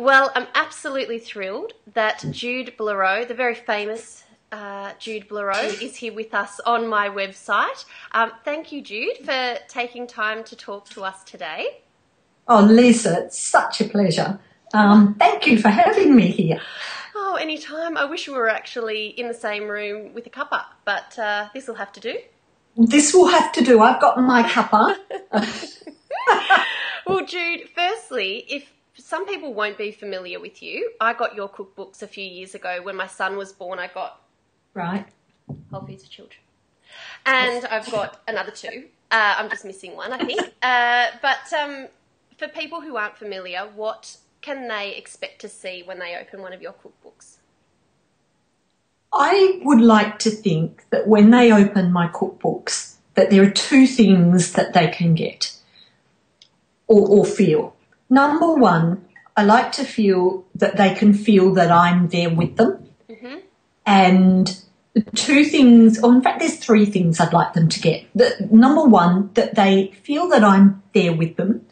Well, I'm absolutely thrilled that Jude Blereau, the very famous Jude Blereau, is here with us on my website. Thank you, Jude, for taking time to talk to us today. Oh, Lisa, it's such a pleasure. Thank you for having me here. Oh, anytime. I wish we were actually in the same room with a cuppa, but this will have to do. This will have to do. I've got my cuppa. Well, Jude, firstly, if some people won't be familiar with you, I got your cookbooks a few years ago. When my son was born, I got Whole Foods for Children. And I've got another two. I'm just missing one, I think. But for people who aren't familiar, what can they expect to see when they open one of your cookbooks? I would like to think that when they open my cookbooks, that there are two things that they can get or feel. Number one, I like to feel that they can feel that I'm there with them. Mm-hmm. And the two things, or in fact there's three things I'd like them to get. Number one, that they feel that I'm there with them.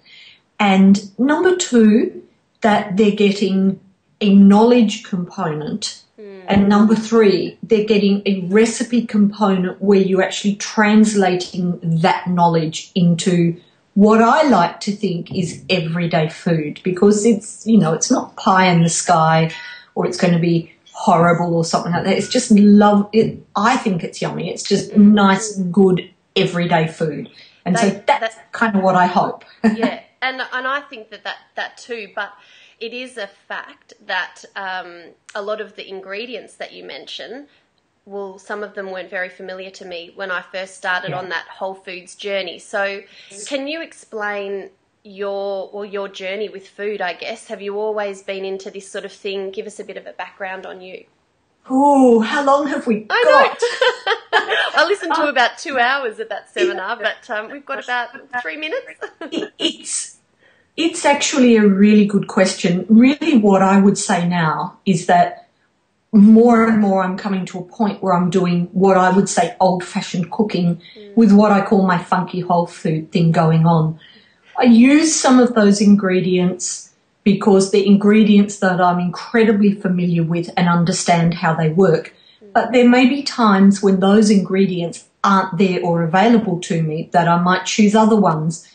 And number two, that they're getting a knowledge component. And number three, they're getting a recipe component where you're actually translating that knowledge into what I like to think is everyday food, because it's, it's not pie in the sky or it's going to be horrible or something like that. It's just love it. I think it's yummy. It's just nice, good, everyday food. And so that's kind of what I hope. Yeah. And I think that too, but it is a fact that a lot of the ingredients that you mention, well, some of them weren't very familiar to me when I first started on that whole foods journey. So can you explain your journey with food, I guess? Have you always been into this sort of thing? Give us a bit of a background on you. Oh, how long have we got? I listened to about 2 hours of that seminar, but we've got about 3 minutes. It's actually a really good question. Really what I would say now is that more and more I'm coming to a point where I'm doing what I would say old-fashioned cooking with what I call my funky whole food thing going on. I use some of those ingredients because they're ingredients that I'm incredibly familiar with and understand how they work. But there may be times when those ingredients aren't there or available to me that I might choose other ones.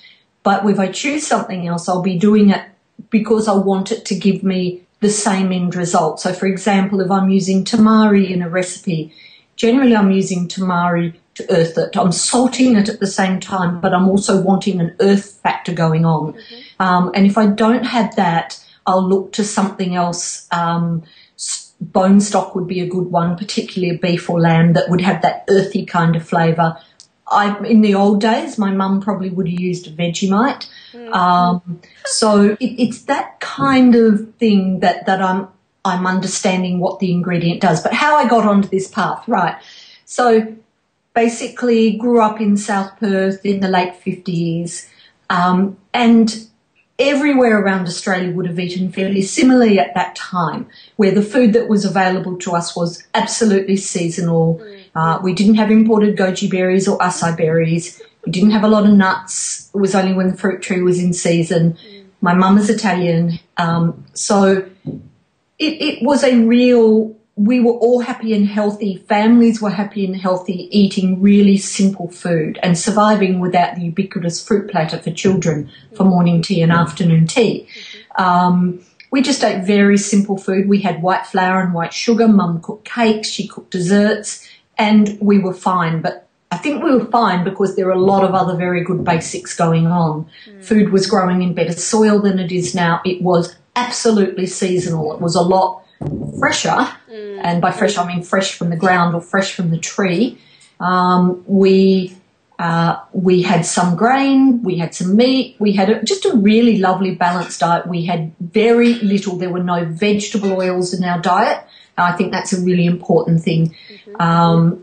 But if I choose something else, I'll be doing it because I want it to give me the same end result. So, for example, if I'm using tamari in a recipe, generally I'm using tamari to earth it. I'm salting it at the same time, but I'm also wanting an earth factor going on. Mm-hmm. And if I don't have that, I'll look to something else. Bone stock would be a good one, particularly beef or lamb, that would have that earthy kind of flavour. In the old days, my mum probably would have used Vegemite. So it's that kind of thing that I'm understanding what the ingredient does. But how I got onto this path, right? So basically grew up in South Perth in the late 50s, and everywhere around Australia would have eaten fairly similarly at that time, where the food that was available to us was absolutely seasonal. We didn't have imported goji berries or acai berries. We didn't have a lot of nuts. It was only when the fruit tree was in season. My mum is Italian. So it was we were all happy and healthy. Families were happy and healthy, eating really simple food and surviving without the ubiquitous fruit platter for children for morning tea and afternoon tea. We just ate very simple food. We had white flour and white sugar. Mum cooked cakes. She cooked desserts. And we were fine, but I think we were fine because there are a lot of other very good basics going on. Food was growing in better soil than it is now. It was absolutely seasonal. It was a lot fresher, and by fresh I mean fresh from the ground or fresh from the tree. We had some grain, we had some meat, we had just a really lovely balanced diet. We had very little, there were no vegetable oils in our diet. I think that's a really important thing.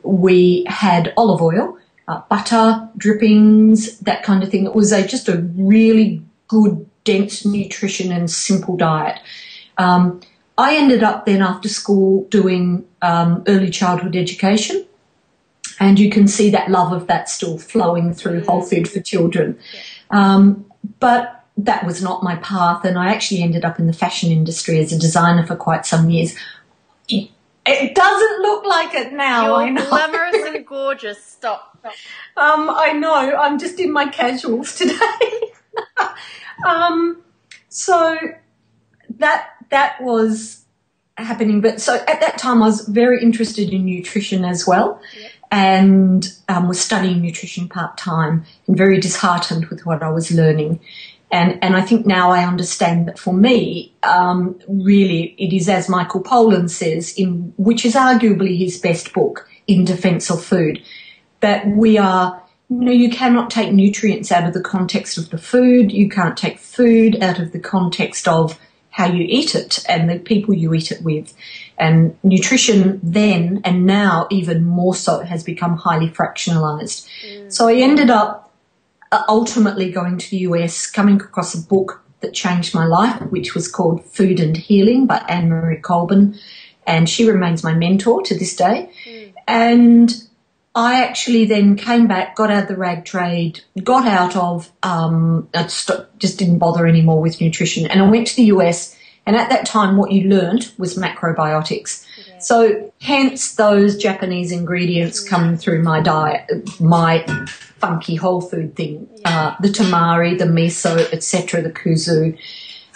We had olive oil, butter, drippings, that kind of thing. It was just a really good, dense nutrition and simple diet. I ended up then after school doing early childhood education, and you can see that love of that still flowing through Whole Food for Children. But that was not my path, and I actually ended up in the fashion industry as a designer for quite some years. It doesn't look like it now. You're I know. glamorous and gorgeous. Stop. I know. I'm just in my casuals today. So that was happening. But so at that time, I was very interested in nutrition as well, and was studying nutrition part-time and very disheartened with what I was learning. And I think now I understand that for me, really, it is as Michael Pollan says, which is arguably his best book, In Defense of Food, that we are, you cannot take nutrients out of the context of the food. You can't take food out of the context of how you eat it and the people you eat it with. And nutrition then and now even more so has become highly fractionalized. So I ended up ultimately going to the US, coming across a book that changed my life, which was called Food and Healing by Anne-Marie Colbin, and she remains my mentor to this day. And I actually then came back, got out of the rag trade, got out of, just didn't bother anymore with nutrition, and I went to the US, and at that time what you learnt was macrobiotics. Yeah. So hence those Japanese ingredients coming through my diet, my funky whole food thing, the tamari, the miso, etc., the kuzu.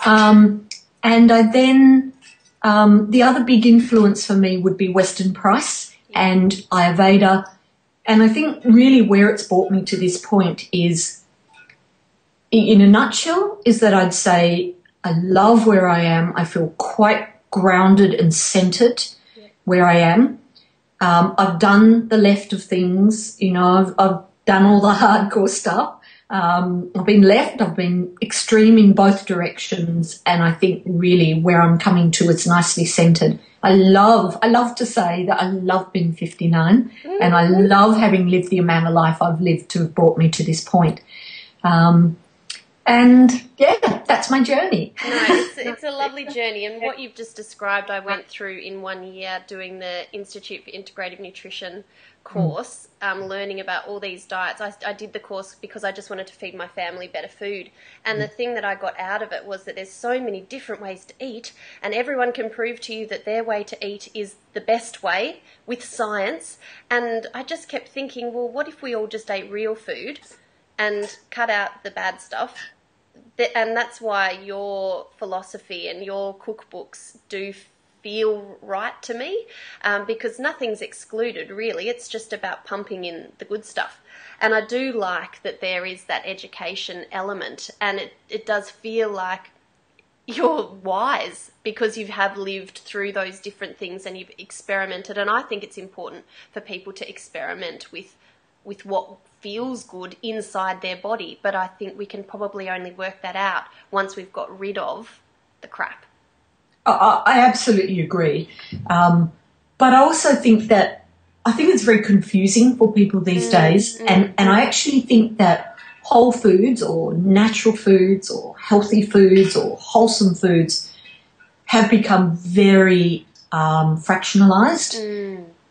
And I then, the other big influence for me would be Weston Price and Ayurveda. And I think really where it's brought me to this point is, in a nutshell, is that I'd say I love where I am. I feel quite grounded and centered where I am. I've done the left of things, I've done all the hardcore stuff. I've been left, I've been extreme in both directions, and I think really where I'm coming to is nicely centered. I love to say that I love being 59, and I love having lived the amount of life I've lived to have brought me to this point. And yeah, that's my journey. No, it's a lovely journey, and what you've just described I went through in 1 year doing the Institute for Integrative Nutrition course, learning about all these diets. I did the course because I just wanted to feed my family better food, and the thing that I got out of it was that there's so many different ways to eat, and everyone can prove to you that their way to eat is the best way with science. And I just kept thinking, well, what if we all just ate real food and cut out the bad stuff? And that's why your philosophy and your cookbooks do feel right to me, because nothing's excluded really. It's just about pumping in the good stuff. And I do like that there is that education element, and it does feel like you're wise because you have lived through those different things and you've experimented. And I think it's important for people to experiment with what feels good inside their body, but I think we can probably only work that out once we've got rid of the crap. I absolutely agree. But I also think it's very confusing for people these days. And I actually think that whole foods or natural foods or healthy foods or wholesome foods have become very fractionalized.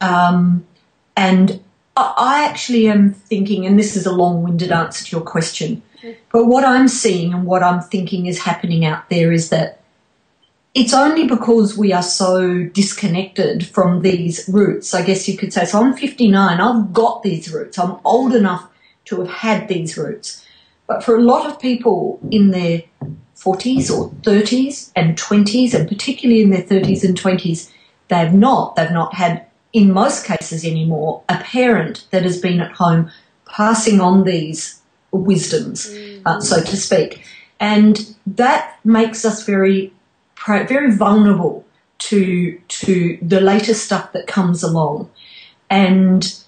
And I actually am thinking, and this is a long-winded answer to your question, but what I'm seeing and what I'm thinking is happening out there is that it's only because we are so disconnected from these roots, I guess you could say. So I'm 59, I've got these roots. I'm old enough to have had these roots. But for a lot of people in their 40s or 30s and 20s, and particularly in their 30s and 20s, they've not had, in most cases anymore, a parent that has been at home passing on these wisdoms, so to speak. And that makes us very vulnerable to the latest stuff that comes along. And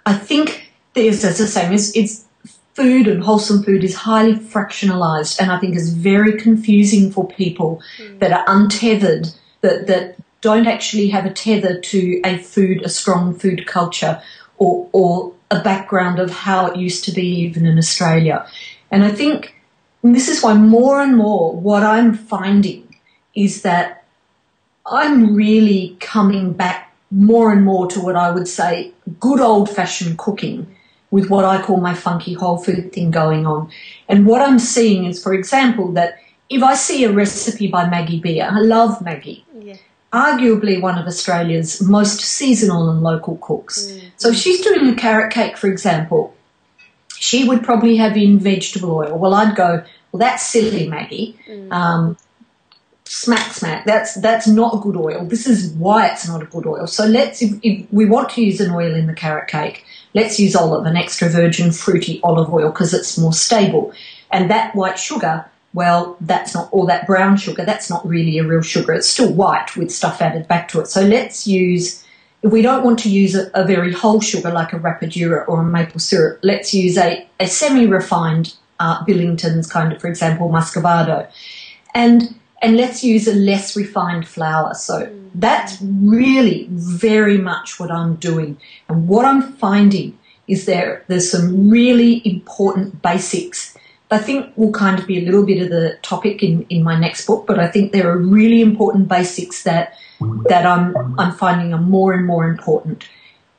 I think there's, as I say, it's food and wholesome food is highly fractionalized, and I think is very confusing for people that are untethered, that don't actually have a tether to a strong food culture or a background of how it used to be even in Australia. And I think this is why more and more what I'm finding is that I'm really coming back more and more to what I would say good old-fashioned cooking, with what I call my funky whole food thing going on. And what I'm seeing is, for example, that if I see a recipe by Maggie Beer, I love Maggie, arguably one of Australia's most seasonal and local cooks. So if she's doing a carrot cake, for example, she would probably have in vegetable oil. Well, I'd go, well, that's silly, Maggie. Smack. That's not a good oil. This is why it's not a good oil. So if we want to use an oil in the carrot cake, let's use olive, an extra virgin fruity olive oil, because it's more stable. And that white sugar, well, that's not, or that brown sugar, that's not really a real sugar. It's still white with stuff added back to it. So let's use, if we don't want to use a very whole sugar like a rapadura or a maple syrup, let's use a semi-refined Billington's kind of, for example, Muscovado. And let's use a less refined flour. So that's really very much what I'm doing. And what I'm finding is there's some really important basics. I think will kind of be a little bit of the topic in my next book, but I think there are really important basics that I'm finding are more and more important.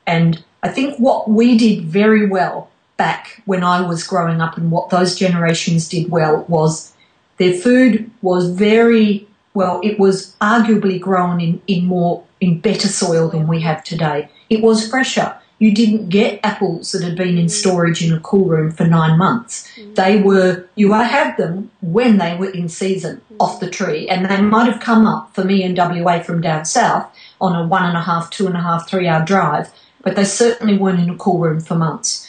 And I think what we did very well back when I was growing up and what those generations did well was their food was very, well, it was arguably grown in better soil than we have today. It was fresher. You didn't get apples that had been in storage in a cool room for 9 months. You had them when they were in season off the tree, and they might have come up for me in WA from down south on a 1.5, 2.5, 3 hour drive, but they certainly weren't in a cool room for months.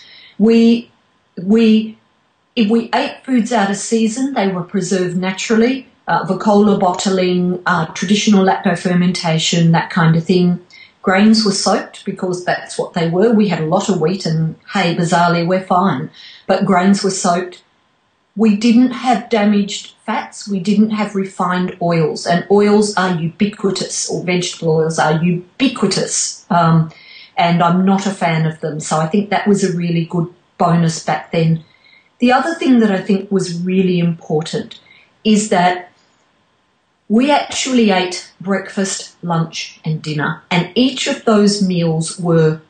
If we ate foods out of season, they were preserved naturally, Vacola bottling, traditional lacto fermentation, that kind of thing. Grains were soaked because that's what they were. We had a lot of wheat and, hey, bizarrely, we're fine. But grains were soaked. We didn't have damaged fats. We didn't have refined oils. And oils are ubiquitous, or vegetable oils are ubiquitous. And I'm not a fan of them. So I think that was a really good bonus back then. The other thing that I think was really important is that we actually ate breakfast, lunch and dinner, and each of those meals were,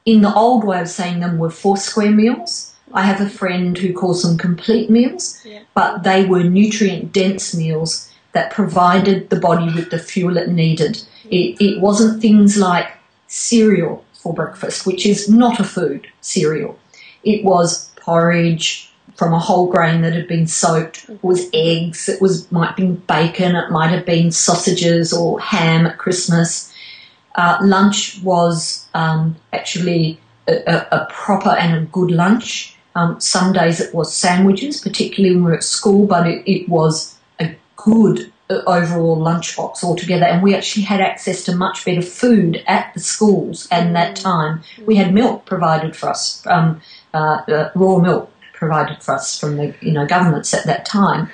in the old way of saying them, were 4 square meals. I have a friend who calls them complete meals, but they were nutrient-dense meals that provided the body with the fuel it needed. It wasn't things like cereal for breakfast, which is not a food, cereal. It was porridge from a whole grain that had been soaked. It was eggs, might have been bacon, it might have been sausages or ham at Christmas. Lunch was actually a proper and a good lunch. Some days it was sandwiches, particularly when we were at school, but it was a good overall lunchbox altogether, and we actually had access to much better food at the schools. And that time we had milk provided for us, raw milk provided for us from the governments at that time.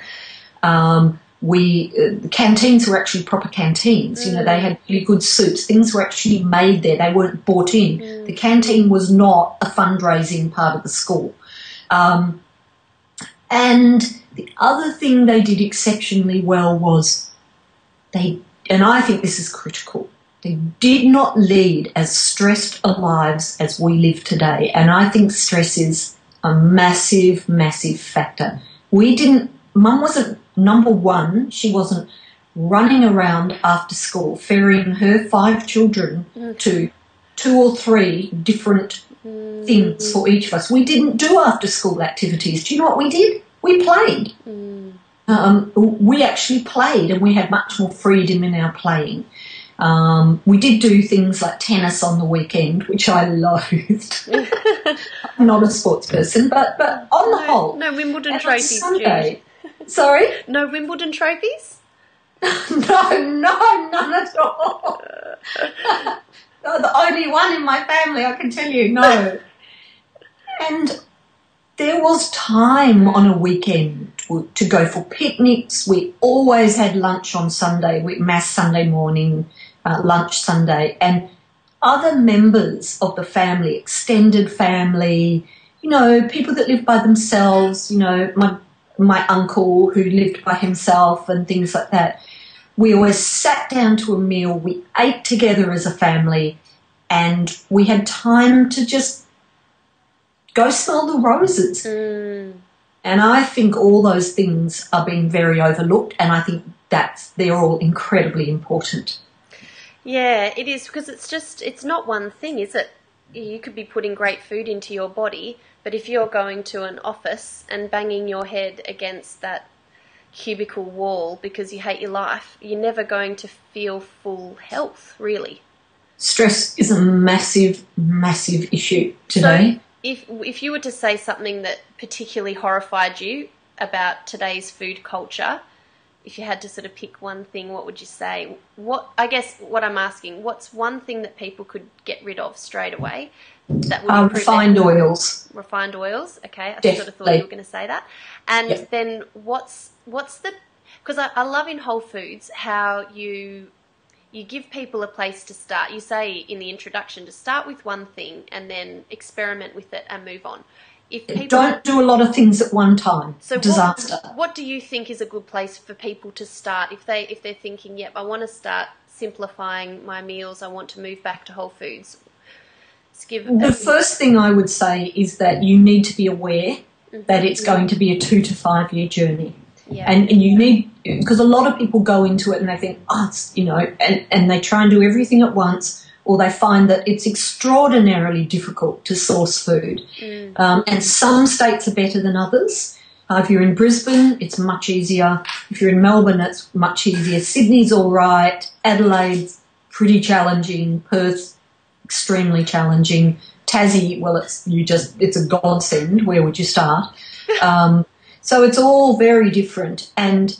The canteens were actually proper canteens. They had really good soups. Things were actually made there. They weren't bought in. The canteen was not a fundraising part of the school. And the other thing they did exceptionally well was and I think this is critical, they did not lead as stressed lives as we live today. And I think stress is a massive, massive factor. Mum wasn't, number one, she wasn't running around after school ferrying her 5 children to 2 or 3 different things for each of us. We didn't do after school activities. Do you know what we did? We played. We actually played, and we had much more freedom in our playing. We did do things like tennis on the weekend, which I loathed. I'm not a sports person, but on the whole. No Wimbledon trophies, Sunday, sorry? No Wimbledon trophies? No, none at all. The only one in my family, I can tell you, no. And there was time on a weekend to go for picnics. We always had lunch on Sunday, Mass Sunday morning, lunch Sunday, and other members of the family, extended family, people that lived by themselves, my uncle who lived by himself and things like that. We always sat down to a meal, we ate together as a family, and we had time to just Go smell the roses. Mm. And I think all those things are being very overlooked, and I think they're all incredibly important. Yeah, it is, because it's not one thing, is it? You could be putting great food into your body, but if you're going to an office and banging your head against that cubicle wall because you hate your life, you're never going to feel full health, really. Stress is a massive, massive issue today. So if you were to say something that particularly horrified you about today's food culture, if you had to sort of pick one thing, what would you say? I guess what I'm asking, what's one thing that people could get rid of straight away that would improve refined oils. Refined oils, okay. I Definitely. sort of thought you were going to say that. And Yep. then what's the, because I love in Whole Foods how you give people a place to start. You say in the introduction to start with one thing and then experiment with it and move on. If people don't do a lot of things at one time. So disaster. What do you think is a good place for people to start if they're thinking, yep, I want to start simplifying my meals, I want to move back to Whole Foods? The first thing I would say is that you need to be aware that it's going to be a 2 to 5 year journey. Yeah. And you need, because a lot of people go into it and they think, it's, and they try and do everything at once, or they find that it's extraordinarily difficult to source food. And some states are better than others. If you're in Brisbane, it's much easier. If you're in Melbourne, it's much easier. Sydney's all right. Adelaide's pretty challenging. Perth's extremely challenging. Tassie, well, it's a godsend. Where would you start? So it's all very different. And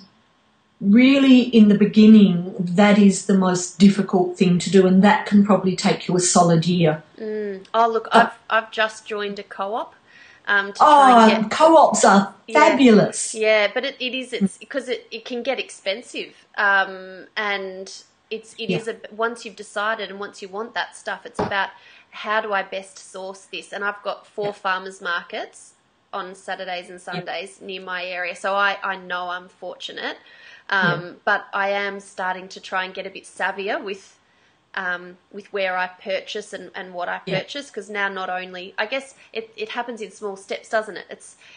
really, in the beginning, that is the most difficult thing to do, and that can probably take you a solid year. Oh, look, I've just joined a co-op. To try and get, co-ops are fabulous. Yeah, but it is because it can get expensive, and it is once you've decided and once you want that stuff, it's about how do I best source this. And I've got 4 farmers markets on Saturdays and Sundays near my area, so I know I'm fortunate. But I am starting to try and get a bit savvier with where I purchase and what I purchase, because now not only, I guess it happens in small steps, doesn't it?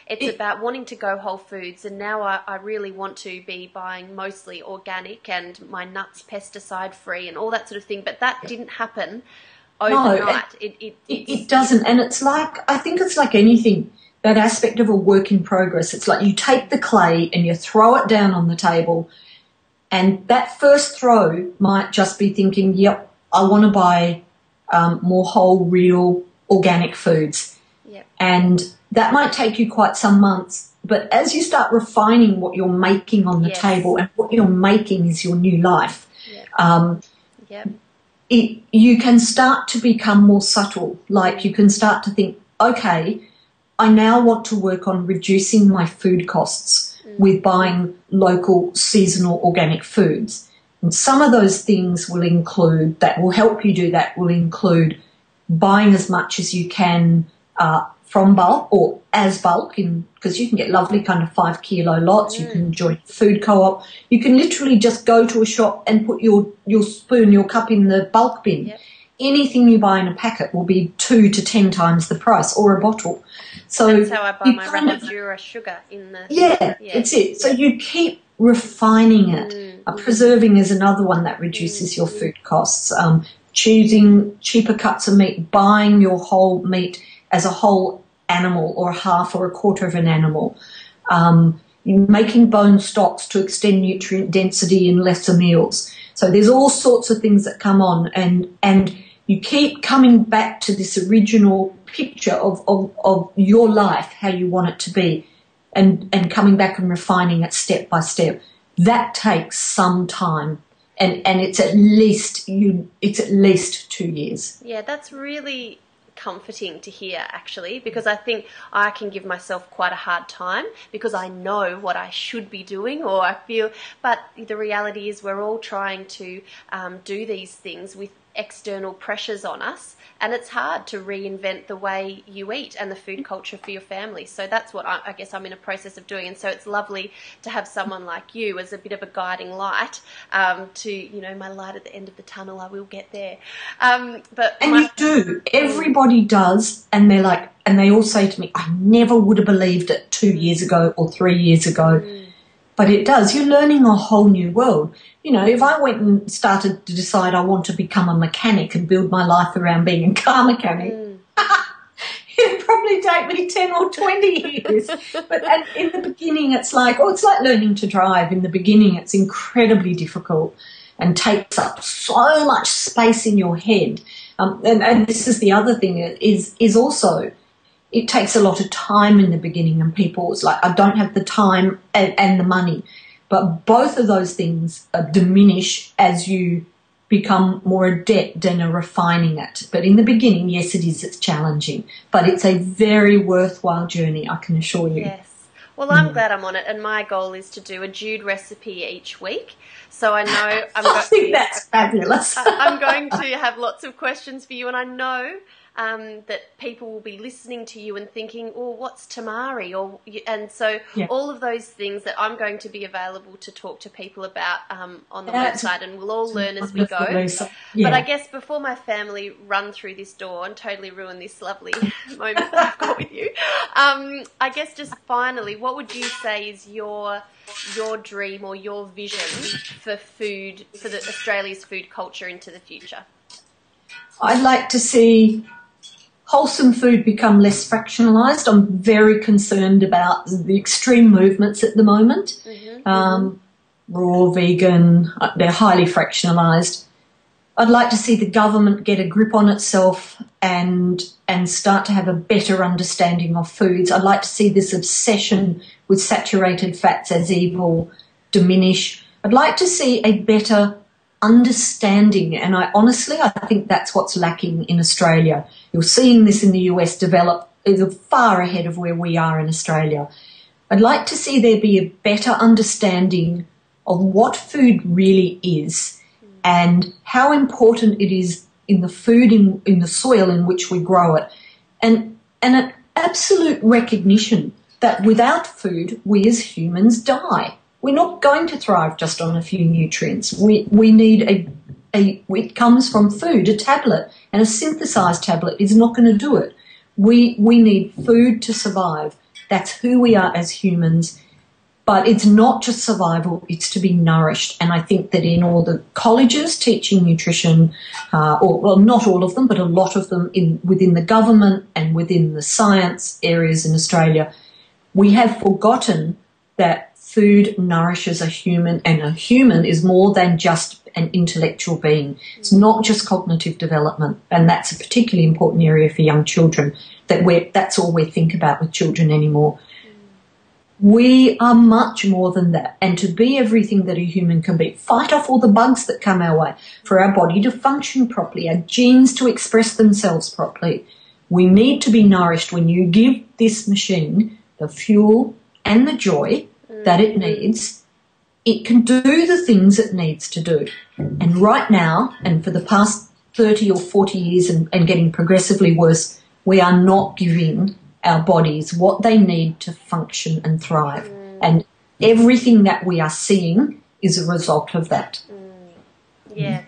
It's about wanting to go Whole Foods, and now I really want to be buying mostly organic and my nuts pesticide free and all that sort of thing. But that didn't happen overnight. No, it doesn't, and it's like, I think it's like anything. That aspect of a work in progress. It's like you take the clay and you throw it down on the table, and that first throw might just be thinking, yep, I want to buy more whole, real, organic foods. Yep. And that might take you quite some months, but as you start refining what you're making on the table, and what you're making is your new life, you can start to become more subtle. Like you can start to think, okay, I now want to work on reducing my food costs with buying local, seasonal, organic foods. And some of those things will include, that will help you do that, will include buying as much as you can from bulk or as bulk, because you can get lovely kind of 5 kilo lots. You can join a food co-op. You can literally just go to a shop and put your spoon, your cup in the bulk bin. Yep. Anything you buy in a packet will be 2 to 10 times the price, or a bottle. So that's how I buy my Rapadura sugar in the... Yeah, it's it. So you keep refining it. Preserving is another one that reduces your food costs. Choosing cheaper cuts of meat, buying your whole meat as a whole animal or a half or a quarter of an animal. Making bone stocks to extend nutrient density in lesser meals. So there's all sorts of things that come on, and you keep coming back to this original picture of your life, how you want it to be, and coming back and refining it step by step. That takes some time, and it's at least 2 years. Yeah, that's really comforting to hear, actually, because I think I can give myself quite a hard time because I know what I should be doing, or I feel, but the reality is we're all trying to do these things with external pressures on us, and it's hard to reinvent the way you eat and the food culture for your family. So that's what I guess I'm in a process of doing, and so it's lovely to have someone like you as a bit of a guiding light, to, you know, my light at the end of the tunnel. I will get there. You do. Everybody does, and they're like, and they all say to me, I never would have believed it 2 years ago or 3 years ago. But it does. You're learning a whole new world. You know, if I went and started to decide I want to become a mechanic and build my life around being a car mechanic, it'd probably take me 10 or 20 years. And in the beginning, it's like learning to drive. In the beginning, it's incredibly difficult and takes up so much space in your head. And this is the other thing is also, it takes a lot of time in the beginning, and it's like, I don't have the time and the money. But both of those things diminish as you become more adept and are refining it. But in the beginning, yes, it's challenging. But it's a very worthwhile journey, I can assure you. Yes. Well, I'm glad I'm on it, and my goal is to do a Jude recipe each week. So I know I think that's fabulous. I'm going to have lots of questions for you, and I know that people will be listening to you and thinking, "Oh, what's tamari?" And so all of those things that I'm going to be available to talk to people about on the website, and we'll all learn as we go. But I guess before my family run through this door and totally ruin this lovely moment that I've got with you, I guess just finally, what would you say is your dream or your vision for food, for Australia's food culture into the future? I'd like to see wholesome food become less fractionalised. I'm very concerned about the extreme movements at the moment. Raw, vegan, they're highly fractionalised. I'd like to see the government get a grip on itself and start to have a better understanding of foods. I'd like to see this obsession with saturated fats as evil diminish. I'd like to see a better understanding, and I think that's what's lacking in Australia. You're seeing this in the US develop far ahead of where we are in Australia. I'd like to see there be a better understanding of what food really is and how important it is in the food, in the soil in which we grow it, and an absolute recognition that without food, we as humans die. We're not going to thrive just on a few nutrients. We need it comes from food, a tablet, and a synthesized tablet is not going to do it. We need food to survive. That's who we are as humans. But it's not just survival, it's to be nourished. And I think that in all the colleges teaching nutrition, not all of them, but a lot of them within the government and within the science areas in Australia, we have forgotten that food nourishes a human, and a human is more than just an intellectual being. It's not just cognitive development, and that's a particularly important area for young children, that's all we think about with children anymore. We are much more than that, and to be everything that a human can be, fight off all the bugs that come our way, for our body to function properly, our genes to express themselves properly. We need to be nourished. When you give this machine the fuel and the joy that it needs, it can do the things it needs to do. And right now, and for the past 30 or 40 years and getting progressively worse, we are not giving our bodies what they need to function and thrive. And everything that we are seeing is a result of that. Yeah.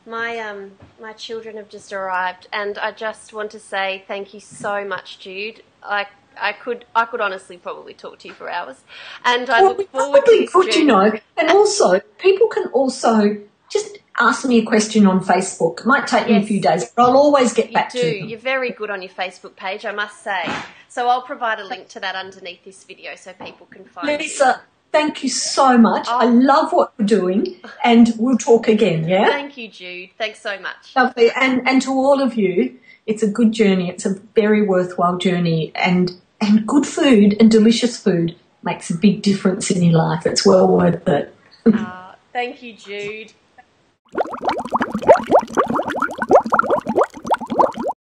My children have just arrived, and I just want to say thank you so much, Jude. I could honestly probably talk to you for hours, and I look forward to this journey. You know, and also people can also just ask me a question on Facebook. It might take me a few days, but I'll always get back to them. You're very good on your Facebook page, I must say. So I'll provide a link to that underneath this video so people can find it. Lisa, thank you so much. I love what you're doing, and we'll talk again, yeah? Thank you, Jude. Thanks so much. Lovely. And to all of you, it's a good journey. It's a very worthwhile journey, and good food and delicious food makes a big difference in your life. It's well worth it. Thank you, Jude.